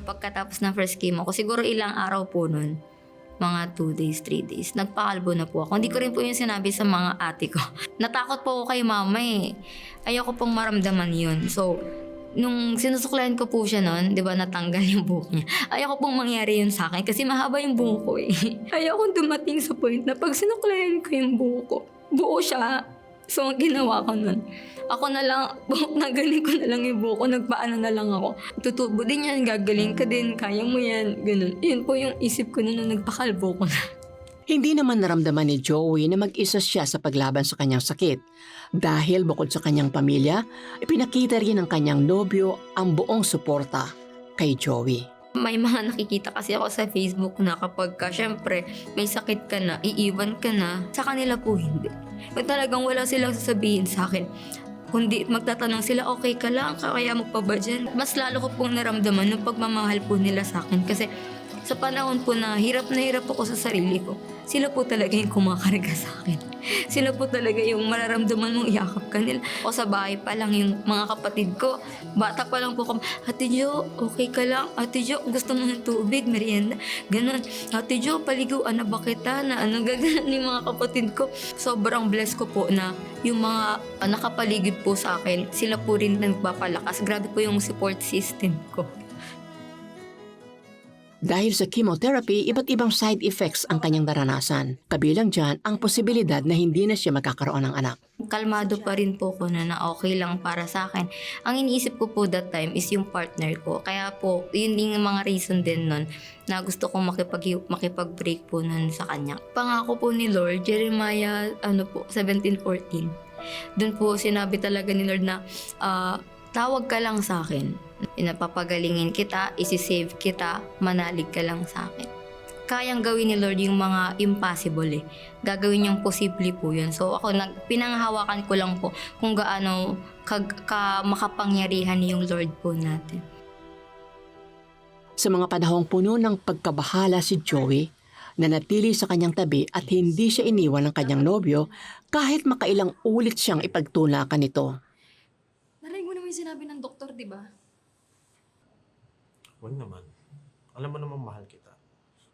Pagkatapos ng first chemo ko, siguro ilang araw po nun, mga 2 days, 3 days, nagpakalbo na po ako. Hindi ko rin po yung sinabi sa mga ate ko. Natakot po ako kay mama eh. Ayoko pong maramdaman yun. So, nung sinusuklayan ko po siya nun, di ba natanggal yung buhok niya. Ayoko pong mangyari yun sa akin kasi mahaba yung buhok ko eh. Ayoko dumating sa point na pag sinuklayan ko yung buhok ko, buo siya. So, ang ginawa ko nun, ako na lang, nagaling ko na lang yung buhok ko, nagpaano na lang ako. Tutubo din yan, gagaling ka din, kaya mo yan, ganun. Yun po yung isip ko na nung nagpakalbo ko na. Hindi naman naramdaman ni Joey na mag-isa siya sa paglaban sa kanyang sakit. Dahil bukod sa kanyang pamilya, ipinakita rin ng kanyang nobyo ang buong suporta kay Joey. May mga nakikita kasi ako sa Facebook na kapag ka, syempre, may sakit ka na, iiwan ka na, sa kanila po hindi. Kung talagang wala silang sasabihin sa akin, kundi magtatanong sila, okay ka lang, kaya mo pa ba dyan? Mas lalo ko pong naramdaman ng pagmamahal po nila sa akin kasi sa panahon po na hirap ako sa sarili ko, sila po talaga yung kumakarga sa akin. Sila po talaga yung mararamdaman mong iyakap ka nila. O sa bahay pa lang yung mga kapatid ko, bata pa lang po ko, Ate Jo, okay ka lang? Ate Jo, gusto mo ng tubig, merienda? Ganon. Ate Jo, paliguan na ba kita? Na ano, gaganon yung mga kapatid ko. Sobrang blessed ko po na yung mga nakapaligid po sa akin, sila po rin nagpapalakas. Grabe po yung support system ko. Dahil sa chemotherapy, iba't ibang side effects ang kanyang naranasan. Kabilang dyan ang posibilidad na hindi na siya magkakaroon ng anak. Kalmado pa rin po ko na okay lang para sa akin. Ang iniisip ko po that time is yung partner ko. Kaya po, yun din yung mga reason din nun na gusto kong makipag-break po nun sa kanya. Pangako po ni Lord, Jeremiah 17:14. Doon po sinabi talaga ni Lord na tawag ka lang sa akin. Pinapapagalingin kita, isisave kita, manalig ka lang sa akin. Kayang gawin ni Lord yung mga impossible eh. Gagawin niyang posible po yun. So ako, pinanghahawakan ko lang po kung gaano makapangyarihan yung Lord po natin. Sa mga panahong puno ng pagkabahala si Joey, nanatili sa kanyang tabi at hindi siya iniwan ng kanyang nobyo kahit makailang ulit siyang ipagtulakan nito. Narinig mo naman yung sinabi ng doktor, di ba? Huwag naman. Alam mo naman mahal kita.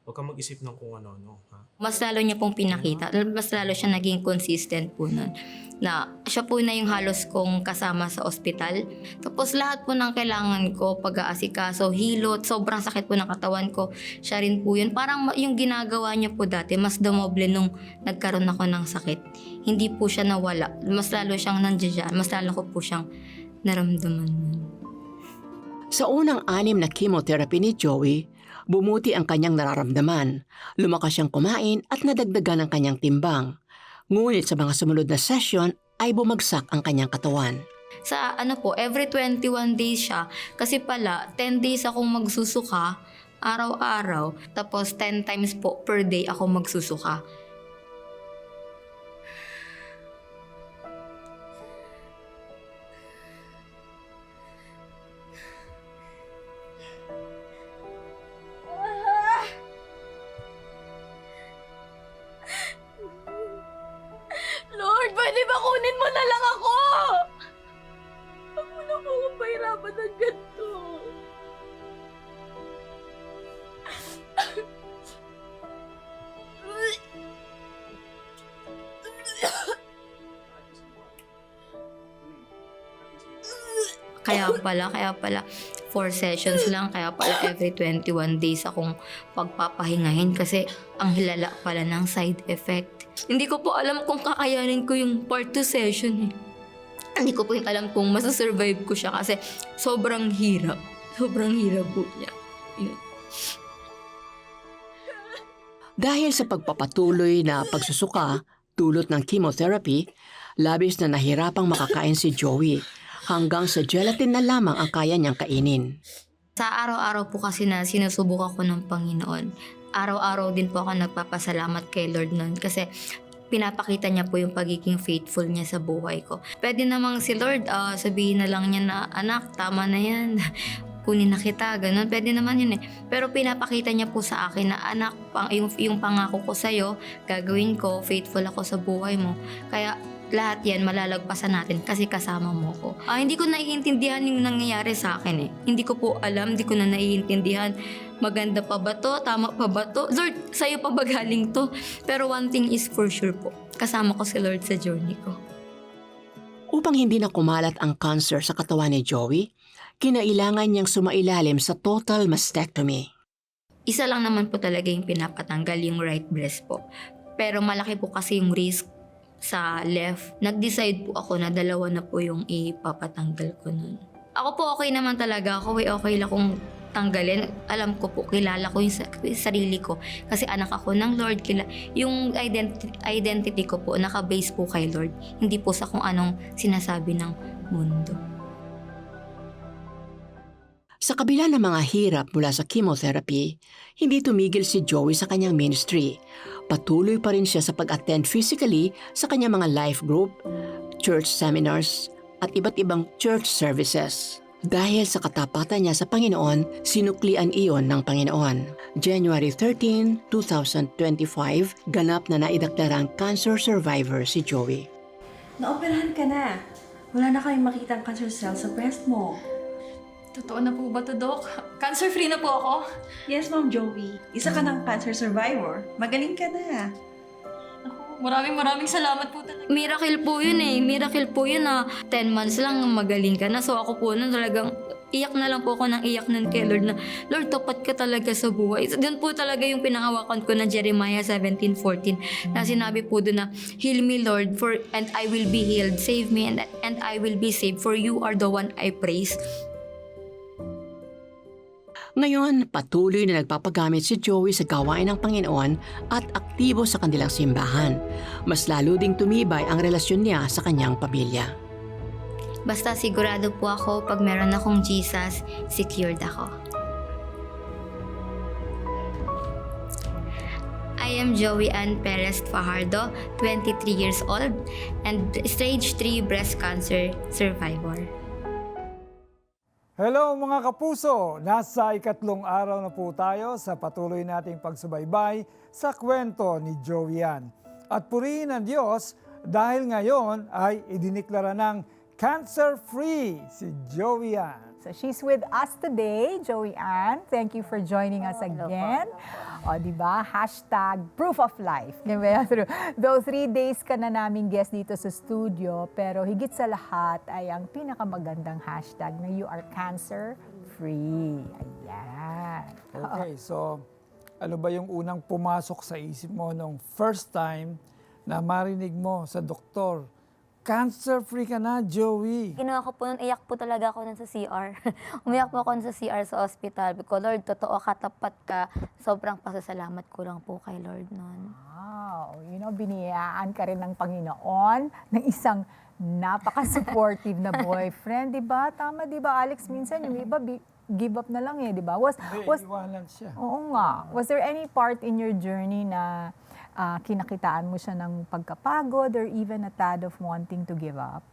Huwag kang mag-isip ng kung ano-ano, ha? Mas lalo niya pong pinakita, mas lalo siya naging consistent po nun. Na siya po na yung halos kong kasama sa ospital. Tapos lahat po ng kailangan ko, pag-aasikaso, hilot, sobrang sakit po ng katawan ko, siya rin po yun. Parang yung ginagawa niya po dati, mas dumoble nung nagkaroon ako ng sakit. Hindi po siya nawala. Mas lalo siyang nandiyan, mas lalo ko po siyang naramdaman nun. Sa unang 6 na chemotherapy ni Joey, bumuti ang kanyang nararamdaman. Lumakas siyang kumain at nadagdagan ang kanyang timbang. Ngunit sa mga sumunod na session ay bumagsak ang kanyang katawan. Sa every 21 days siya. Kasi pala, 10 days akong magsusuka, araw-araw. Tapos 10 times po per day ako magsusuka. Lord, pwede ba kunin mo na lang ako? Huwag mo na po akong pahirapan ng ganito. Kaya pala, 4 sessions lang. Kaya pala every 21 days akong pagpapahingahin kasi ang hilala pala ng side effect. Hindi ko po alam kung kakayanin ko yung part 2 session eh. Hindi ko po alam kung masasurvive ko siya kasi sobrang hirap. Sobrang hirap po niya. Yun. Dahil sa pagpapatuloy na pagsusuka dulot ng chemotherapy, labis na nahirapang makakain si Joey hanggang sa gelatin na lamang ang kaya niyang kainin. Sa araw-araw po kasi na sinusubukan ko ng Panginoon, araw-araw din po ako nagpapasalamat kay Lord nun kasi pinapakita niya po yung pagiging faithful niya sa buhay ko. Pwede namang si Lord sabihin na lang niya na, anak, tama na yan. kunin na kita, ganun. Pwede naman yun eh. Pero pinapakita niya po sa akin na anak, yung pangako ko sa'yo, gagawin ko, faithful ako sa buhay mo. Kaya lahat yan malalagpasan natin kasi kasama mo ko. Hindi ko naiintindihan yung nangyayari sa akin eh. Hindi ko po alam, hindi ko na naiintindihan. Maganda pa ba to? Tama pa ba to? Lord, sa'yo pa ba galing to? Pero one thing is for sure po, kasama ko si Lord sa journey ko. Upang hindi na kumalat ang cancer sa katawan ni Joey, kinailangan niyang sumailalim sa total mastectomy. Isa lang naman po talaga yung pinapatanggal, yung right breast po. Pero malaki po kasi yung risk sa left. Nag-decide po ako na 2 na po yung ipapatanggal ko nun. Ako po okay naman talaga. Ako okay lang kung tanggalin. Alam ko po, kilala ko yung sarili ko. Kasi anak ako ng Lord. Yung identity ko po, naka-base po kay Lord. Hindi po sa kung anong sinasabi ng mundo. Sa kabila ng mga hirap mula sa chemotherapy, hindi tumigil si Joey sa kanyang ministry. Patuloy pa rin siya sa pag-attend physically sa kanyang mga life group, church seminars, at iba't ibang church services. Dahil sa katapatan niya sa Panginoon, sinuklian iyon ng Panginoon. January 13, 2025, ganap na naideklarang cancer survivor si Joey. Naoperahan ka na. Wala na kayong makitang cancer cell sa breast mo. Totoo na po ba to, Doc? Cancer-free na po ako? Yes, Ma'am Joey. Isa ka ng cancer survivor. Magaling ka na. Ako, maraming salamat po talaga. Miracle po yun eh. Miracle po yun na 10 months lang magaling ka na. So ako po nun talagang iyak na lang po ako ng iyak nun kay Lord na, Lord, tapat ka talaga sa buhay. So, doon po talaga yung pinangawakan ko na Jeremiah 17:14 na sinabi po doon na, Heal me, Lord, and I will be healed. Save me and I will be saved, for you are the one I praise. Ngayon, patuloy na nagpapagamit si Joey sa gawain ng Panginoon at aktibo sa kanilang simbahan. Mas lalo ding tumibay ang relasyon niya sa kanyang pamilya. Basta sigurado po ako, pag meron akong Jesus, secured ako. I am Joey Ann Perez Fajardo, 23 years old, and stage 3 breast cancer survivor. Hello mga kapuso! Nasa 3 araw na po tayo sa patuloy nating pagsubaybay sa kwento ni Joey Ann. At purihin ang Diyos dahil ngayon ay idiniklara ng cancer-free si Joey Ann. So she's with us today, Joey Ann. Thank you for joining us again. O, diba? Hashtag proof of life. Diba? Though 3 days ka na naming guest dito sa studio, pero higit sa lahat ay ang pinakamagandang hashtag na you are cancer-free. Ayan. Okay, so ano ba yung unang pumasok sa isip mo nung first time na marinig mo sa doktor, cancer-free ka na, Joey? Ginawa ko po nun, iyak po talaga ako nun sa CR. Umiyak po ako nun sa CR sa hospital. Because Lord, totoo katapat ka. Sobrang pasasalamat ko lang po kay Lord nun. Wow. Biniyaan ka rin ng Panginoon ng isang napaka-supportive na boyfriend. Diba? Tama, diba, Alex? Minsan yung iba, give up na lang eh, diba? Iwanan siya. Oo nga. Was there any part in your journey na kinakitaan mo siya ng pagkapagod or even a tad of wanting to give up?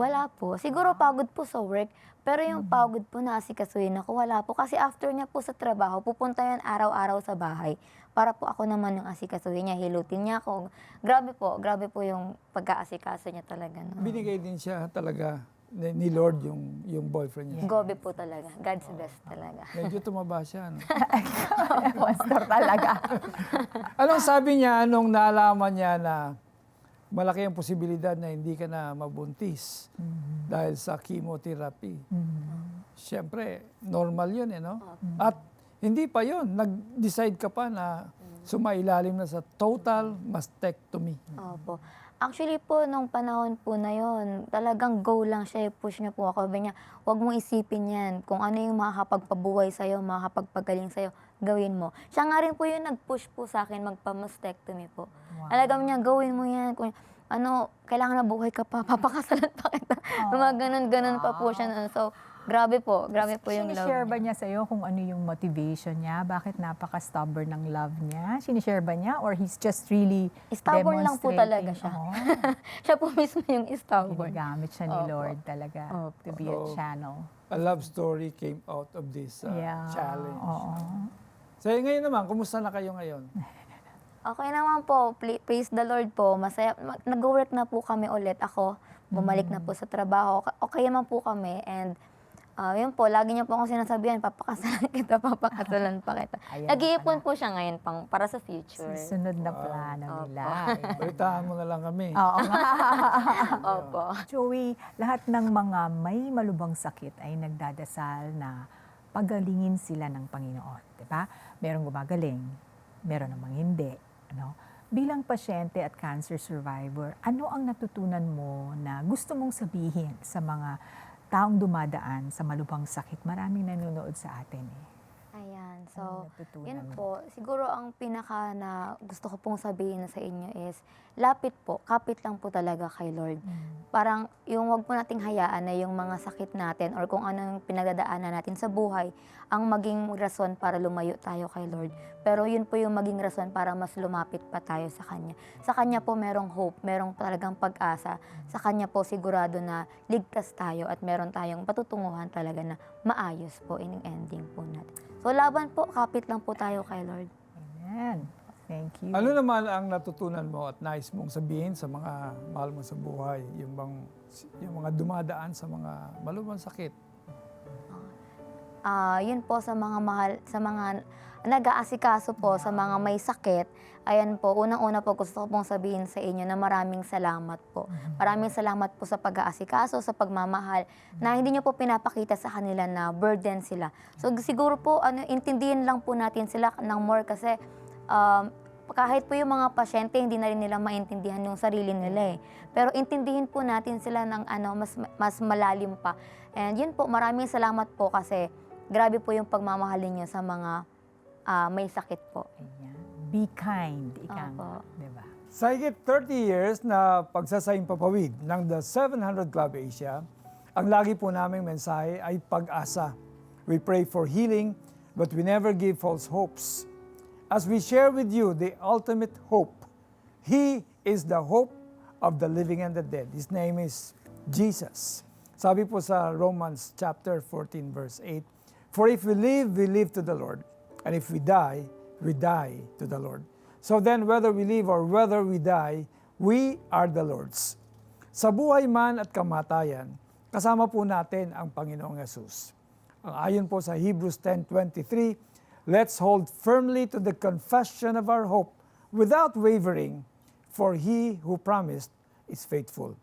Wala po. Siguro pagod po sa work. Pero yung pagod po na asikasuhin ako, wala po. Kasi after niya po sa trabaho, pupunta yan araw-araw sa bahay. Para po ako naman yung asikasuhin niya, hilutin niya ako. Grabe po yung pagka-asikaso niya talaga. No? Binigay din siya talaga ni Lord yung boyfriend niya. Gobe po talaga. God's best talaga. Medyo tumaba siya. No? Monster talaga. Anong sabi niya nung naalaman niya na malaki ang posibilidad na hindi ka na mabuntis dahil sa chemotherapy? Siyempre, normal yun no? At hindi pa yun. Nag-decide ka pa na sumailalim na sa total mastectomy. Opo. Actually po, nung panahon po na yon, talagang go lang siya, push niya po ako. Sabi niya, huwag mong isipin yan. Kung ano yung makakapagpabuhay sa'yo, makakapagpagaling sa'yo, gawin mo. Siya nga rin po yung nag-push po sa akin, magpa-mastectomy po. Wow. Talagang niya, gawin mo yan. Kung kailangan na buhay ka pa, papakasalan pa kita. Mga ganun pa po siya. So, Grabe po yung love Sinishare ba niya. niya sa'yo kung ano yung motivation niya? Bakit napaka-stubborn ng love niya? Sinishare ba niya? Or he's just really Stubborn lang po talaga siya. Oh, Siya po mismo yung stubborn. ginagamit siya ni Opo. Lord talaga Opo. to be a Oo. channel. A love story came out of this Yeah. challenge. Oo. So ngayon naman, kumusta na kayo ngayon? Okay naman po, praise the Lord po. Masaya, nag-work na po kami ulit. Ako, bumalik na po sa trabaho. Okay naman po kami. And yun po, lagi niya po akong sinasabihan, papakasalan kita, papakasalan pa kita. Ayan Nag-iipon po siya ngayon para sa future. Susunod na plano nila. Balitaan mo na lang kami. Oo nga. Opo. Joey, lahat ng mga may malubhang sakit ay nagdadasal na pagalingin sila ng Panginoon. Diba? Merong gumagaling, meron namang hindi. Ano? Bilang pasyente at cancer survivor, ano ang natutunan mo na gusto mong sabihin sa mga taong dumadaan sa malubhang sakit? Maraming nanonood sa atin eh. Ayan, Ano so, natutunan yun mo? po, siguro ang pinaka na gusto ko pong sabihin sa inyo is, lapit po, kapit lang po talaga kay Lord. Parang yung wag po nating hayaan na yung mga sakit natin or kung ano yung pinagdadaanan natin sa buhay, ang maging rason para lumayo tayo kay Lord. Pero yun po yung maging rason para mas lumapit pa tayo sa Kanya. Sa Kanya po merong hope, merong talagang pag-asa. Sa Kanya po sigurado na ligtas tayo at meron tayong patutunguhan talaga na maayos po in ending po natin. So laban po, kapit lang po tayo kay Lord. Amen. Thank you. Ano naman ang natutunan mo at nais mong sabihin sa mga mahal mo sa buhay? Yung mga dumadaan sa mga malubhang sakit? Yun po sa mga mahal, sa mga nag-aasikaso po sa mga may sakit, ayan po, unang-una po gusto ko pong sabihin sa inyo na maraming salamat po. Maraming salamat po sa pag-aasikaso, sa pagmamahal, na hindi nyo po pinapakita sa kanila na burden sila. So siguro po, intindihin lang po natin sila ng more kasi kahit po yung mga pasyente, hindi na rin nila maintindihan yung sarili nila eh. Pero intindihin po natin sila ng mas malalim pa. And yun po, maraming salamat po kasi grabe po yung pagmamahalin nyo sa mga may sakit po. Ayan. Be kind, ika Opo. nga. Diba? Sa higit 30 years na pagsasayang papawid ng The 700 Club Asia, ang lagi po naming mensahe ay pag-asa. We pray for healing, but we never give false hopes. As we share with you the ultimate hope, He is the hope of the living and the dead. His name is Jesus. Sabi po sa Romans chapter 14 verse 8, "For if we live to the Lord, and if we die to the Lord. So then, whether we live or whether we die, we are the Lord's." Sa buhay man at kamatayan, kasama po natin ang Panginoong Yesus. Ang ayon po sa Hebrews 10:23, "Let's hold firmly to the confession of our hope without wavering, for He who promised is faithful."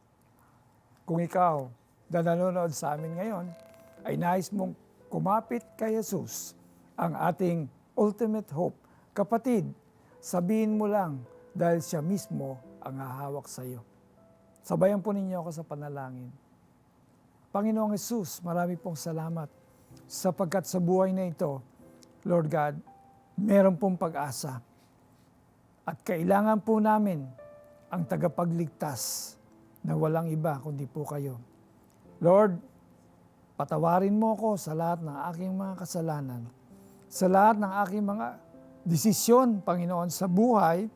Kung ikaw na nanonood sa amin ngayon, ay nais mong kumapit kay Jesus, ang ating ultimate hope, kapatid, sabihin mo lang dahil siya mismo ang hahawak sa iyo. Sabayan po ninyo ako sa panalangin. Panginoong Jesus, marami pong salamat sapagkat sa buhay na ito, Lord God, meron pong pag-asa. At kailangan po namin ang tagapagligtas na walang iba kundi po kayo. Lord, patawarin mo ako sa lahat ng aking mga kasalanan, sa lahat ng aking mga desisyon, Panginoon, sa buhay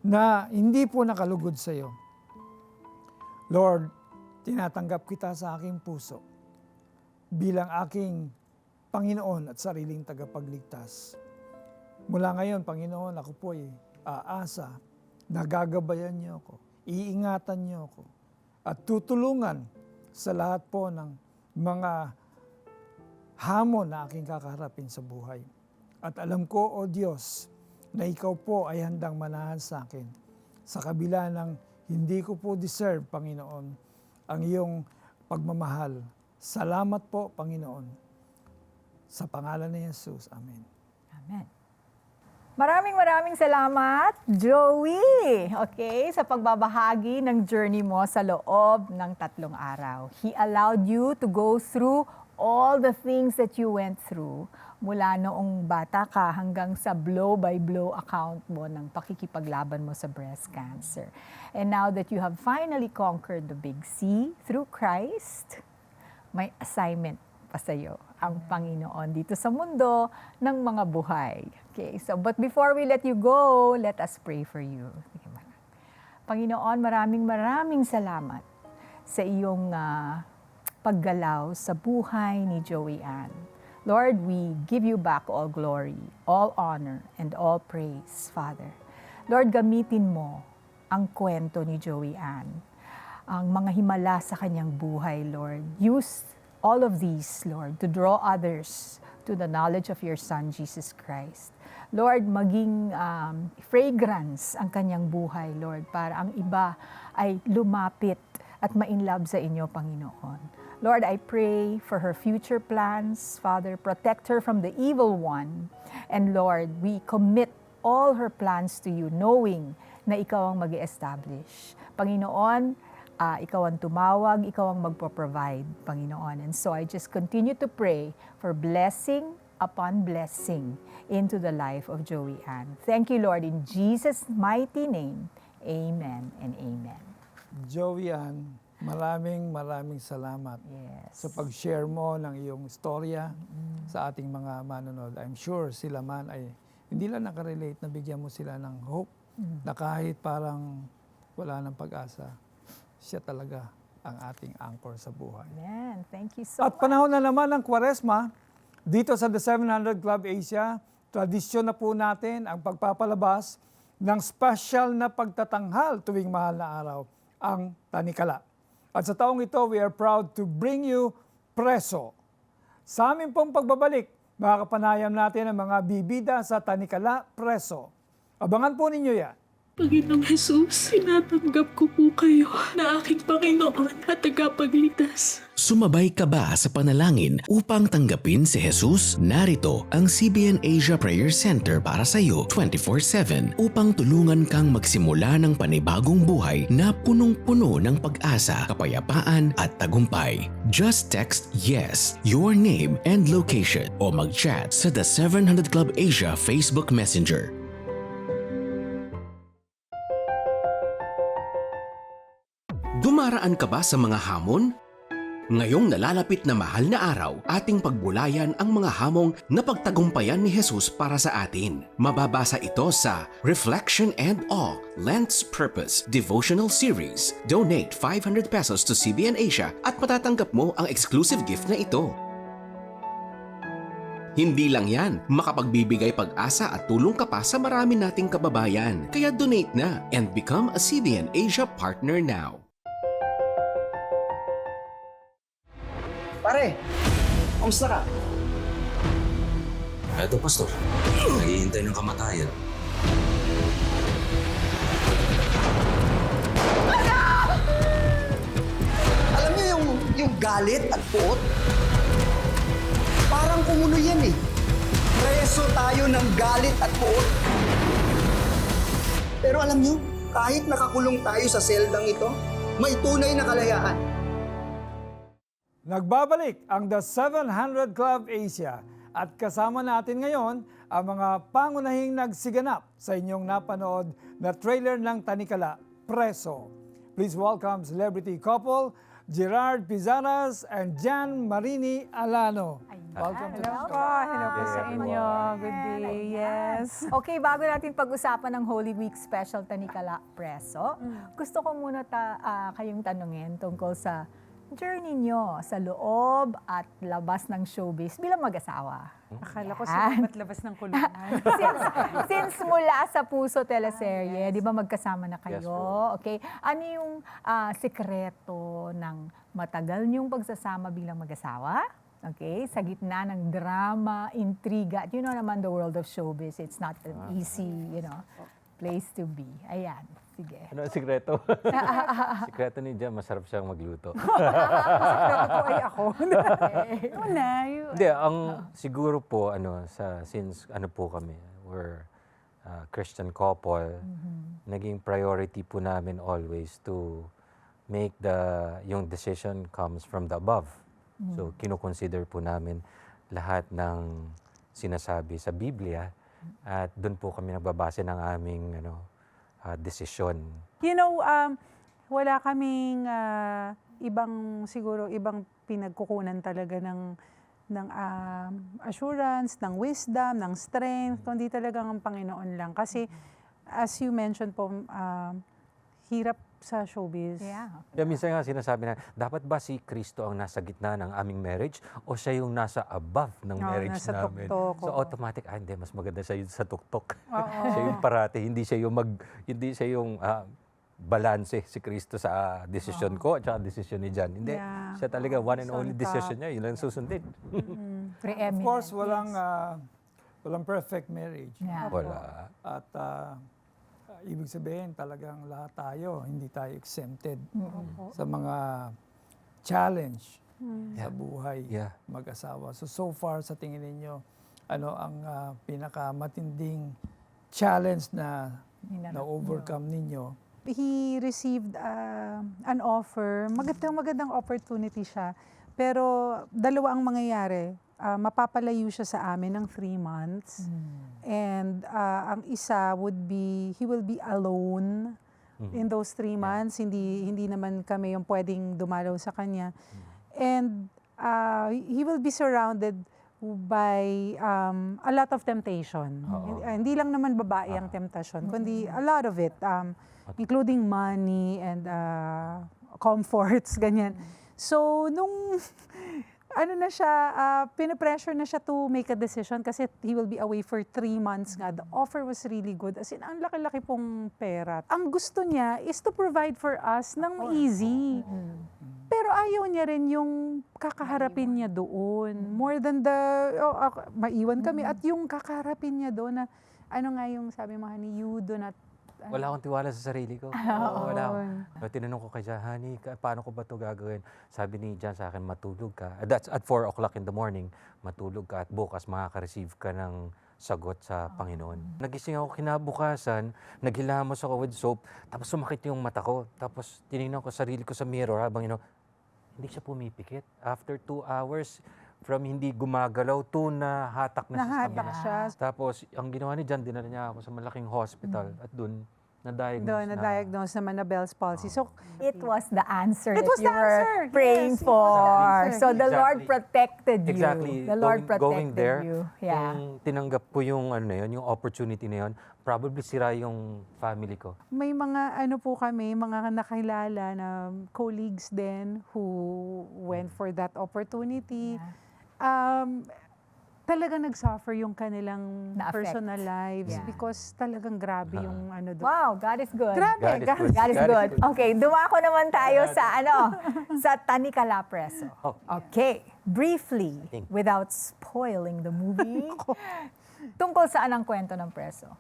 na hindi po nakalugod sa iyo. Lord, tinatanggap kita sa aking puso bilang aking Panginoon at sariling tagapagligtas. Mula ngayon, Panginoon, ako po ay aasa na gagabayan niyo ako, iingatan niyo ako, at tutulungan sa lahat po ng mga hamon na aking kakaharapin sa buhay. At alam ko, O Diyos, na ikaw po ay handang manahan sa akin. Sa kabila ng hindi ko po deserve, Panginoon, ang iyong pagmamahal. Salamat po, Panginoon. Sa pangalan ni Jesus. Amen. Amen. Maraming salamat, Joey, okay, sa pagbabahagi ng journey mo sa loob ng 3 araw. He allowed you to go through all the things that you went through mula noong bata ka hanggang sa blow-by-blow account mo ng pakikipaglaban mo sa breast cancer. And now that you have finally conquered the big C through Christ, may assignment pa sa'yo ang Panginoon dito sa mundo ng mga buhay. Okay, so but before we let you go, let us pray for you. Panginoon, maraming salamat sa iyong paggalaw sa buhay ni Joey Ann. Lord, we give you back all glory, all honor, and all praise, Father. Lord, gamitin mo ang kwento ni Joey Ann, ang mga himala sa kanyang buhay, Lord. Use all of these, Lord, to draw others to the knowledge of your Son, Jesus Christ. Lord, maging fragrance ang kanyang buhay, Lord, para ang iba ay lumapit at ma-inlove sa inyo, Panginoon. Lord, I pray for her future plans. Father, protect her from the evil one. And Lord, we commit all her plans to you, knowing na ikaw ang mag-establish. Panginoon, ikaw ang tumawag, ikaw ang magpo-provide, Panginoon. And so I just continue to pray for blessing upon blessing into the life of Joey Ann. Thank you, Lord, in Jesus' mighty name. Amen and amen. Joey Ann, maraming salamat Yes. sa pag-share mo ng iyong istorya sa ating mga manonood. I'm sure sila man ay hindi lang nakarelate, nabigyan mo sila ng hope na kahit parang wala ng pag-asa, siya talaga ang ating anchor sa buhay. Amen. Thank you so At panahon na naman ng Kwaresma, dito sa The 700 Club Asia, tradisyon na po natin ang pagpapalabas ng special na pagtatanghal tuwing mahal na araw, ang Tanikala. At sa taong ito, we are proud to bring you Preso. Sa aming pong pagbabalik, makakapanayam natin ang mga bibida sa Tanikala Preso. Abangan po ninyo yan. Panginoong Jesus, tinatanggap ko po kayo na aking Panginoon at tagapagligtas. Sumabay ka ba sa panalangin upang tanggapin si Jesus? Narito ang CBN Asia Prayer Center para sa iyo 24/7 upang tulungan kang magsimula ng panibagong buhay na punong-puno ng pag-asa, kapayapaan at tagumpay. Just text YES, your name and location o mag-chat sa The 700 Club Asia Facebook Messenger. Dumaraan ka ba sa mga hamon? Ngayong nalalapit na mahal na araw, ating pagbulayan ang mga hamong napagtagumpayan ni Jesus para sa atin. Mababasa ito sa Reflection and Awe, Lent's Purpose Devotional Series. Donate 500 pesos to CBN Asia at matatanggap mo ang exclusive gift na ito. Hindi lang yan, makapagbibigay pag-asa at tulong ka pa sa marami nating kababayan. Kaya donate na and become a CBN Asia partner now. Pare, kamusta ka? Eto, Pastor. Naghihintay ng kamatayan. Alam niyo yung galit at puot? Parang kumulo yan eh. Preso tayo ng galit at puot. Pero alam niyo, kahit nakakulong tayo sa seldang ito, may tunay na kalayaan. Nagbabalik ang The 700 Club Asia at kasama natin ngayon ang mga pangunahing nagsiganap sa inyong napanood na trailer ng Tanikala, Preso. Please welcome celebrity couple Gerard Pizanas and Jan Marini Alano. Welcome to the Hello show. po. Hello po sa inyo. Good day. Yes. Okay, bago natin pag-usapan ng Holy Week Special Tanikala Preso, gusto ko muna kayong tanungin tungkol sa journey nyo sa loob at labas ng showbiz bilang mag-asawa. Akala ko Yan. ba't labas ng kulungan. since mula sa Puso teleserye, di ba magkasama na kayo? Okay. Ano yung sikreto ng matagal niyong pagsasama bilang mag-asawa? Okay, sa gitna ng drama, intriga. You know naman the world of showbiz, it's not an easy, place to be. Ayan, sige. Ano ang sikreto? Sikreto ni Jam, masarap siyang magluto. Sikreto po ay ako. Hindi, ang siguro po, since po kami, we're Christian couple, naging priority po namin always to make yung decision comes from the above. So, kinukonsider po namin lahat ng sinasabi sa Biblia at doon po kami nagbabase ng aming desisyon. Wala kaming ibang pinagkukunan talaga assurance, ng wisdom, ng strength, kundi talagang ang Panginoon lang. Kasi, as you mentioned po, hirap sa showbiz. Yeah. Kaya minsan nga sinasabi na, dapat ba si Kristo ang nasa gitna ng aming marriage o siya yung nasa above ng marriage nasa namin? tuktok, So oo. automatic, hindi, mas maganda siya yung sa tuktok. Oo. Siya yung parati, hindi siya yung balanse si Kristo sa desisyon ko at saka desisyon ni John. Hindi, Yeah. siya talaga one and He's on only top. decision niya, yun ang susundin. Of course, walang perfect marriage. Yeah. Wala. At ibig sabihin talagang lahat tayo, hindi tayo exempted sa mga challenge sa buhay Yeah. mag-asawa. So far sa tingin ninyo, ano ang pinakamatinding challenge na na-overcome ninyo? He received an offer. Magandang opportunity siya. Pero dalawa ang mangyayari. Mapapalayo siya sa amin ng 3 months. And ang isa would be, he will be alone in those 3 months. Hindi naman kami yung pwedeng dumalaw sa kanya. And he will be surrounded by a lot of temptation. Hindi lang naman babae ang temptation, kundi a lot of it, including money and comforts, ganyan. So, nung pinapressure na siya to make a decision kasi he will be away for 3 months nga. The offer was really good. As in, ang laki-laki pong pera. Ang gusto niya is to provide for us ng easy. Pero ayaw niya rin yung kakaharapin niya doon. More than maiwan kami. At yung kakaharapin niya doon na, ano nga yung sabi mo, honey, you do not. Wala akong tiwala sa sarili ko. Wala akong. Tinanong ko kay Jan, honey, paano ko ba ito gagawin? Sabi ni Jan sa akin, matulog ka. That's at 4 o'clock in the morning. Matulog ka at bukas makaka-receive ka ng sagot sa Panginoon. Nagising ako kinabukasan, naghilamos ako with soap, tapos sumakit yung mata ko. Tapos tinignan ko sarili ko sa mirror habang hindi siya pumipikit. After 2 hours, from hindi gumagalaw to nahatak na Nahatak siya. Tapos, ang ginawa ni John, dinala niya ako sa malaking hospital at doon, na-diagnose naman na Bell's palsy. So, It was the answer It that was you the were answer. praying Yes, it was for. the answer. So the Lord Exactly. protected you. Exactly. The Lord Going protected there, you. Yeah. kung tinanggap ko yung yung opportunity na yun, probably sira yung family ko. may mga mga nakilala na colleagues din who went for that opportunity. Talagang nag-suffer yung kanilang Na-affect. personal lives Yeah. because talagang grabe yung doon. Wow, God is good. Grabe, God is good. God is good. Okay, dumako naman tayo sa sa Tanikala Preso. Oh. Okay, briefly, without spoiling the movie, tungkol saan ang kwento ng preso?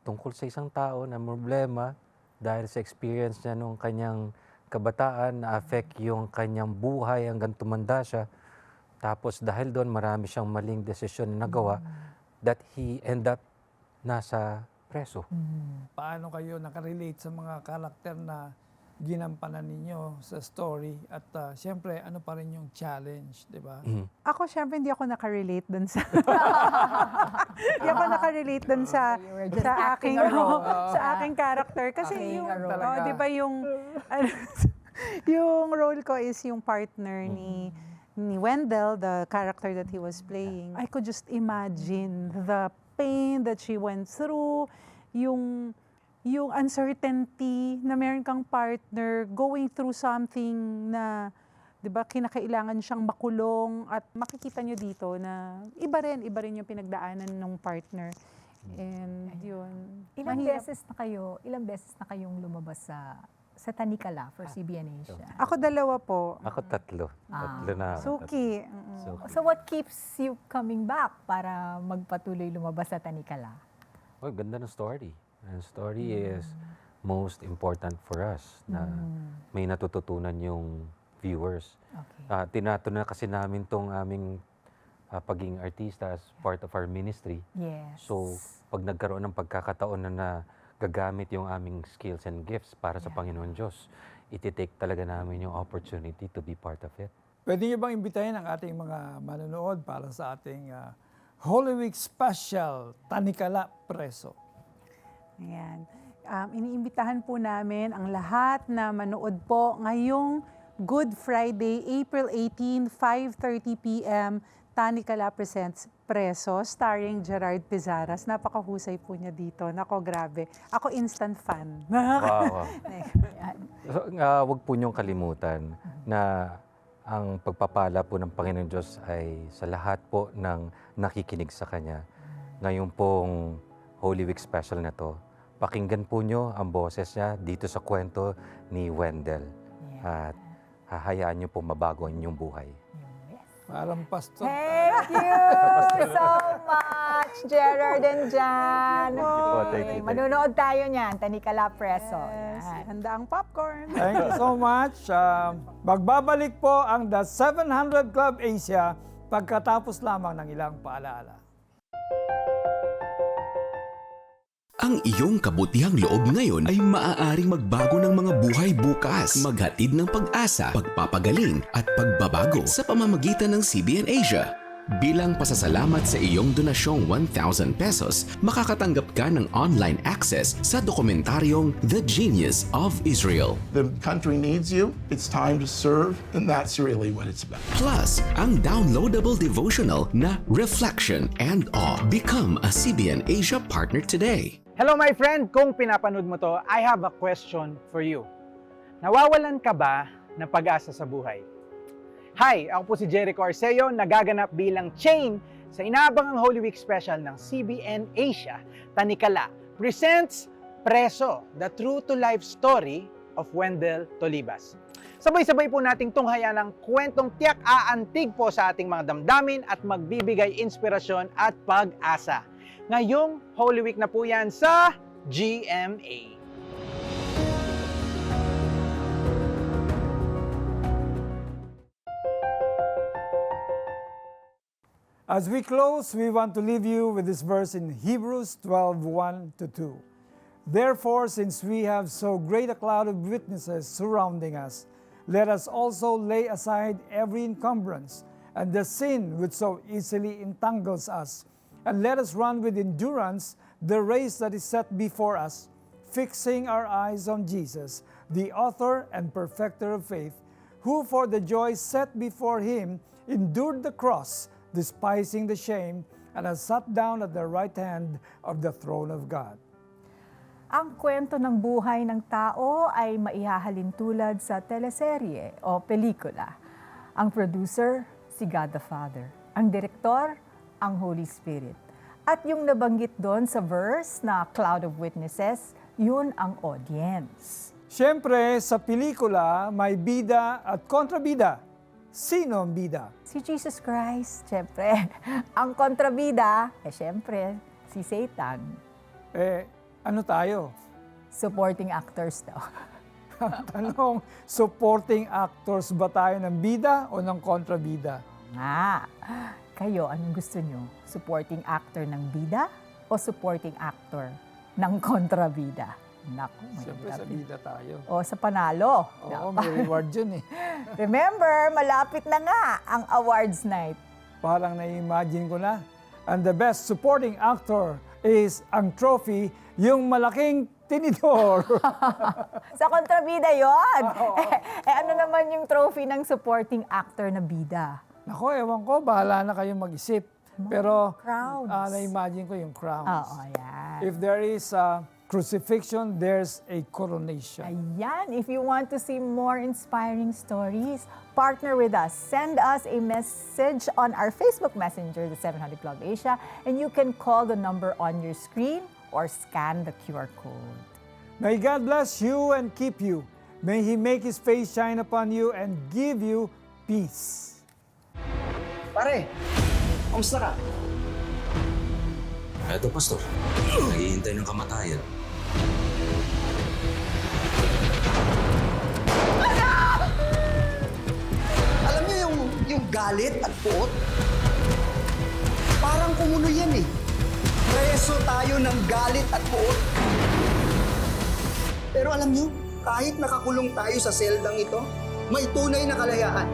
Tungkol sa isang tao na problema dahil sa experience niya nung kanyang kabataan, na-affect yung kanyang buhay hanggang tumanda siya. Tapos dahil doon, marami siyang maling desisyon na nagawa that he end up nasa preso. Paano kayo nakarelate sa mga karakter na ginampanan ninyo sa story? At siyempre, ano pa rin yung challenge, di ba? Ako, syempre, hindi ako nakarelate dun sa... hindi ako nakarelate dun sa acting a role. sa aking character. Kasi Acting yung, a role. di ba yung... yung role ko is yung partner ni Wendell, the character that he was playing. I could just imagine the pain that she went through, yung uncertainty na meron kang partner going through something na, di ba, kinakailangan siyang makulong at makikita nyo dito na iba rin yung pinagdaanan ng partner. And yun. Ilang mahirap. beses na kayong lumabas sa Tanikala for CBN Asia? Ako 2 po. Ako 3. Tatlo na. Suki. So what keeps you coming back para magpatuloy lumabas sa Tanikala? Ganda ng story. Ang story is most important for us na may natututunan yung viewers. Okay. Tinatunan kasi namin tong aming pagiging artista as part of our ministry. Yes. So, pag nagkaroon ng pagkakataon na gagamit yung aming skills and gifts para sa Panginoon Diyos, iti-take talaga namin yung opportunity to be part of it. Pwede niyo bang imbitahin ang ating mga manonood para sa ating Holy Week Special Tanikala Preso? Ayan. Iniimbitahan po namin ang lahat na manood po ngayong Good Friday, April 18, 5:30 p.m., Tanikala presents Preso, starring Gerard Pizaras. Napakahusay po niya dito. Nako, grabe. Ako instant fan. Wow. So, wag po niyong kalimutan na ang pagpapala po ng Panginoon Diyos ay sa lahat po ng nakikinig sa Kanya. Ngayon pong Holy Week special na to, pakinggan po niyo ang boses niya dito sa kwento ni Wendell. At hahayaan niyo po mabago ang inyong buhay. Parang pastor. Thank you so much, Gerard and Jan. Thank you. Manunood tayo niyan, Tanikala Preso. Yes, Yan. handa ang popcorn. Thank you so much. Magbabalik po ang The 700 Club Asia pagkatapos lamang ng ilang paalaala. Ang iyong kabutihang loob ngayon ay maaaring magbago ng mga buhay bukas, maghatid ng pag-asa, pagpapagaling at pagbabago sa pamamagitan ng CBN Asia. Bilang pasasalamat sa iyong donasyong 1,000 pesos, makakatanggap ka ng online access sa dokumentaryong The Genius of Israel. The country needs you. It's time to serve, and that's really what it's about. Plus, ang downloadable devotional na Reflection and Awe. Become a CBN Asia partner today. Hello my friend, kung pinapanood mo to, I have a question for you. Nawawalan ka ba ng pag-asa sa buhay? Hi, ako po si Jericho Arceo, nagaganap bilang chain sa inaabangang Holy Week special ng CBN Asia. Tanikala presents Preso, the true-to-life story of Wendell Tolibas. Sabay-sabay po nating tunghayan ang kwentong tiyak aantig po sa ating mga damdamin at magbibigay inspirasyon at pag-asa. Ngayong Holy Week na po yan sa GMA. As we close, we want to leave you with this verse in Hebrews 12:1-2. Therefore, since we have so great a cloud of witnesses surrounding us, let us also lay aside every encumbrance and the sin which so easily entangles us, and let us run with endurance the race that is set before us, fixing our eyes on Jesus, the author and perfecter of faith, who for the joy set before him endured the cross, despising the shame, and has sat down at the right hand of the throne of God. Ang kwento ng buhay ng tao ay maihahalin tulad sa teleserye o pelikula. Ang producer, si God the Father. Ang direktor, ang Holy Spirit. At yung nabanggit doon sa verse na cloud of witnesses, yun ang audience. Siyempre, sa pelikula, may bida at kontrabida. Sino ang bida? Si Jesus Christ, siyempre. Ang kontrabida, siyempre, si Satan. Ano tayo? Supporting actors daw. Ang tanong, supporting actors ba tayo ng bida o ng kontrabida? Kayo, anong gusto nyo? Supporting actor ng bida o supporting actor ng kontrabida? Naku, siyempre sa bida tayo. O sa panalo. Oo, may reward yun eh. Remember, malapit na nga ang awards night. Parang na-imagine ko na. And the best supporting actor is ang trophy, yung malaking tinidor. Sa kontrabida yon. Ano naman yung trophy ng supporting actor na bida? Nako, ewan ko, bahala na kayong mag-isip. Pero na-imagine ko yung crowns. Oo, yan. If there is a crucifixion, there's a coronation. Ayan, if you want to see more inspiring stories, partner with us. Send us a message on our Facebook Messenger, the 700 Club Asia, and you can call the number on your screen or scan the QR code. May God bless you and keep you. May He make His face shine upon you and give you peace. Pare, kamusta ka? Eto, Pastor. Naghihintay ng kamatayan. Alam niyo yung galit at puot? Parang kumulo yan eh. Preso tayo ng galit at puot. Pero alam niyo, kahit nakakulong tayo sa seldang ito, may tunay na kalayaan.